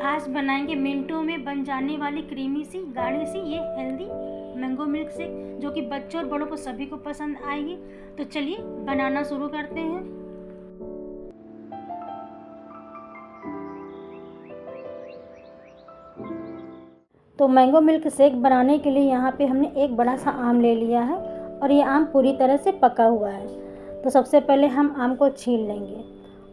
आज बनाएंगे मिनटों में बन जाने वाली क्रीमी सी गाढ़ी सी ये हेल्दी मैंगो मिल्क शेक, जो कि बच्चों और बड़ों को सभी को पसंद आएगी। तो चलिए बनाना शुरू करते हैं। तो मैंगो मिल्क शेक बनाने के लिए यहाँ पे हमने एक बड़ा सा आम ले लिया है और ये आम पूरी तरह से पका हुआ है। तो सबसे पहले हम आम को छील लेंगे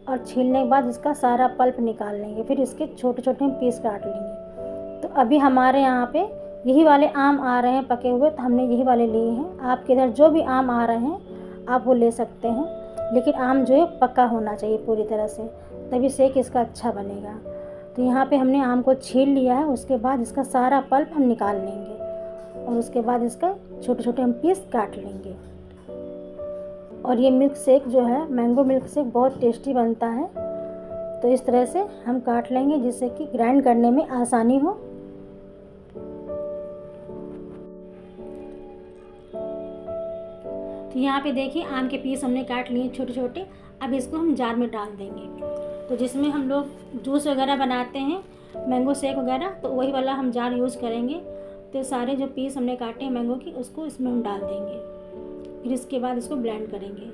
और छीलने के बाद इसका सारा पल्प निकाल लेंगे, फिर इसके छोटे छोटे हम पीस काट लेंगे। तो अभी हमारे यहाँ पे यही वाले आम आ रहे हैं पके हुए, तो हमने यही वाले लिए हैं। आपके इधर जो भी आम आ रहे हैं आप वो ले सकते हैं, लेकिन आम जो है पका होना चाहिए पूरी तरह से, तभी शेक इसका अच्छा बनेगा। तो यहाँ पे हमने आम को छील लिया है, उसके बाद इसका सारा पल्प हम निकाल लेंगे और उसके बाद इसका छोटे छोटे हम पीस काट लेंगे। और ये मिल्क शेक जो है, मैंगो मिल्क शेक बहुत टेस्टी बनता है। तो इस तरह से हम काट लेंगे जिससे कि ग्राइंड करने में आसानी हो। तो यहाँ पे देखिए आम के पीस हमने काट लिए छोटे छोटे। अब इसको हम जार में डाल देंगे। तो जिसमें हम लोग जूस वगैरह बनाते हैं, मैंगो शेक वगैरह, तो वही वाला हम जार यूज़ करेंगे। तो सारे जो पीस हमने काटे हैं मैंगो की, उसको इसमें हम डाल देंगे। फिर इसके बाद इसको ब्लेंड करेंगे।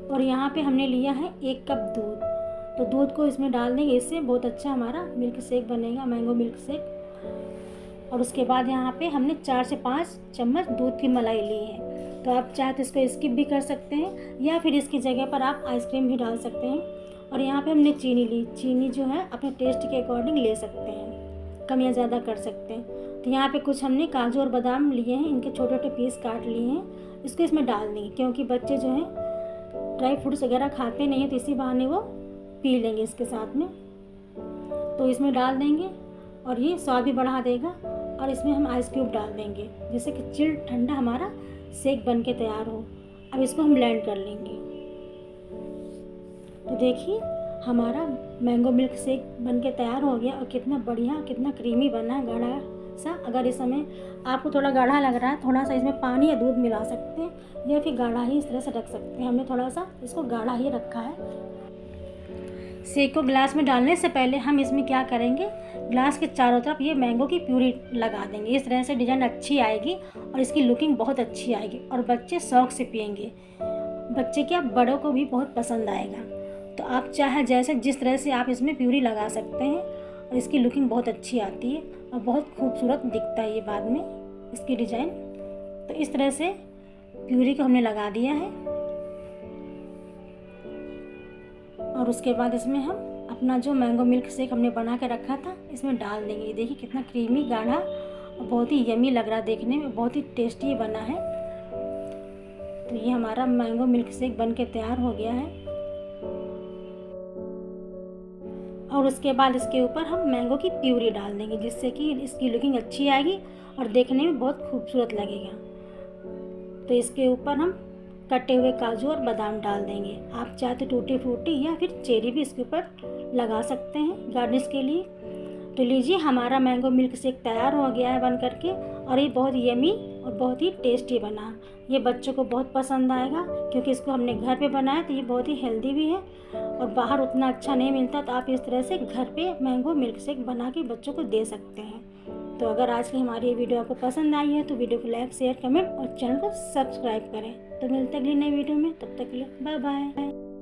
और यहाँ पे हमने लिया है 1 कप दूध। तो दूध को इसमें डाल देंगे, इससे बहुत अच्छा हमारा मिल्क शेक बनेगा, मैंगो मिल्क शेक। और उसके बाद यहाँ पे हमने 4 से 5 चम्मच दूध की मलाई ली है। तो आप चाहे तो इसको स्किप भी कर सकते हैं, या फिर इसकी जगह पर आप आइसक्रीम भी डाल सकते हैं। और यहाँ पे हमने चीनी ली। चीनी जो है अपने टेस्ट के अकॉर्डिंग ले सकते हैं, कम या ज़्यादा कर सकते हैं। तो यहाँ पे कुछ हमने काजू और बादाम लिए हैं, इनके छोटे छोटे पीस काट लिए हैं। इसको इसमें डाल देंगे, क्योंकि बच्चे जो हैं ड्राई फ्रूट्स वगैरह खाते नहीं हैं, तो इसी बहाने वो पी लेंगे इसके साथ में। तो इसमें डाल देंगे और ये स्वाद भी बढ़ा देगा। और इसमें हम आइस क्यूब डाल देंगे, जिससे कि चिल्ड ठंडा हमारा शेक बन के तैयार हो। अब इसको हम ब्लेंड कर लेंगे। तो देखिए हमारा मैंगो मिल्क शेक बन के तैयार हो गया, और कितना बढ़िया, कितना क्रीमी बना है, गाढ़ा सा। अगर इस समय आपको थोड़ा गाढ़ा लग रहा है, थोड़ा सा इसमें पानी या दूध मिला सकते हैं, या फिर गाढ़ा ही इस तरह से रख सकते हैं। हमने थोड़ा सा इसको गाढ़ा ही रखा है। शेक को ग्लास में डालने से पहले हम इसमें क्या करेंगे, ग्लास के चारों तरफ ये मैंगो की प्यूरी लगा देंगे। इस तरह से डिज़ाइन अच्छी आएगी और इसकी लुकिंग बहुत अच्छी आएगी, और बच्चे शौक से पियेंगे। बच्चे क्या, बड़ों को भी बहुत पसंद आएगा। तो आप चाहे जैसे जिस तरह से आप इसमें प्यूरी लगा सकते हैं, और इसकी लुकिंग बहुत अच्छी आती है और बहुत खूबसूरत दिखता है ये बाद में इसकी डिज़ाइन। तो इस तरह से प्यूरी को हमने लगा दिया है। और उसके बाद इसमें हम अपना जो मैंगो मिल्क शेक हमने बना के रखा था इसमें डाल देंगे। ये देखिए कितना क्रीमी, गाढ़ा और बहुत ही यमी लग रहा है, देखने में बहुत ही टेस्टी बना है। तो ये हमारा मैंगो मिल्क शेक बन के तैयार हो गया है। और उसके बाद इसके ऊपर हम मैंगो की प्यूरी डाल देंगे, जिससे कि इसकी लुकिंग अच्छी आएगी और देखने में बहुत खूबसूरत लगेगा। तो इसके ऊपर हम कटे हुए काजू और बादाम डाल देंगे। आप चाहे तो टूटी फ्रूटी या फिर चेरी भी इसके ऊपर लगा सकते हैं गार्निश के लिए। तो लीजिए हमारा मैंगो मिल्क शेक तैयार हो गया है बन करके, और ये बहुत यमी और बहुत ही टेस्टी बना। ये बच्चों को बहुत पसंद आएगा, क्योंकि इसको हमने घर पे बनाया, तो ये बहुत ही हेल्दी भी है और बाहर उतना अच्छा नहीं मिलता। तो आप इस तरह से घर पे मैंगो मिल्क शेक बना के बच्चों को दे सकते हैं। तो अगर आज की हमारी ये वीडियो आपको पसंद आई है तो वीडियो को लाइक, शेयर, कमेंट और चैनल को सब्सक्राइब करें। तो मिलते हैं अगली नई वीडियो में, तब तक के लिए बाय बाय।